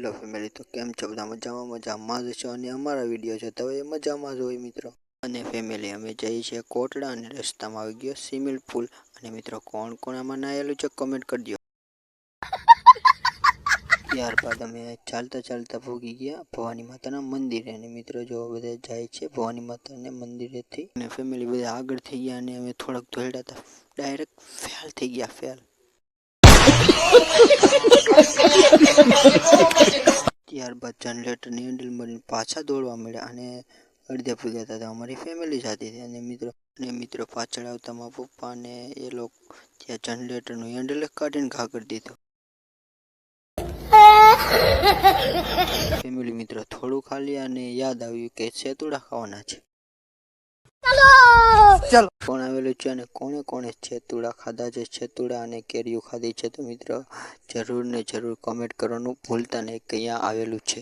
Hello family, તો કેમ છો બધા? મજામાં જ છો અને અમારા વિડીયો છે તો એ મજામાં જ હોય મિત્રો. અને ફેમિલી અમે જઈએ છીએ કોટડા અને રસ્તામાં આવી ગયો સ્વિમિંગ પુલ. અને મિત્રો કોણ કોણ આમાં નાયેલું છે કમેન્ટ કરજો. ત્યારબાદ અમે ચાલતા ચાલતા ભોગી ગયા ભવાની માતાના મંદિરે. અને મિત્રો જો બધા જાય છે ભવાની માતાના મંદિરેથી. અને ફેમિલી બધા આગળ થઈ ગયા અને અમે થોડાક દોડ્યા હતા, ડાયરેક્ટ ફેલ થઈ ગયા, ફેલ. ત્યારબાદ જનરેટરની હેન્ડલ મારીને પાછા દોડવા મળ્યા અને અડધે પૂગ્યા હતા અમારી ફેમિલી સાથે. અને મિત્રો પાછળ આવતા મારા પપ્પા અને એ લોકો ત્યાં જનરેટરનું હેન્ડલ કાઢીને ઘા કરી દીધું. ફેમિલી મિત્રો થોડું ખાલી અને યાદ આવ્યું કે સેતુડા ખાવાના છે. ચાલો કોણ આવેલું છે અને કોણે કોણે છેતુડા ખાધા છે, છેતુડા અને કેરીઓ ખાધી છે, તો મિત્રો જરૂર ને જરૂર કોમેન્ટ કરવાનું ભૂલતા નહીં કે અહીંયા આવેલું છે.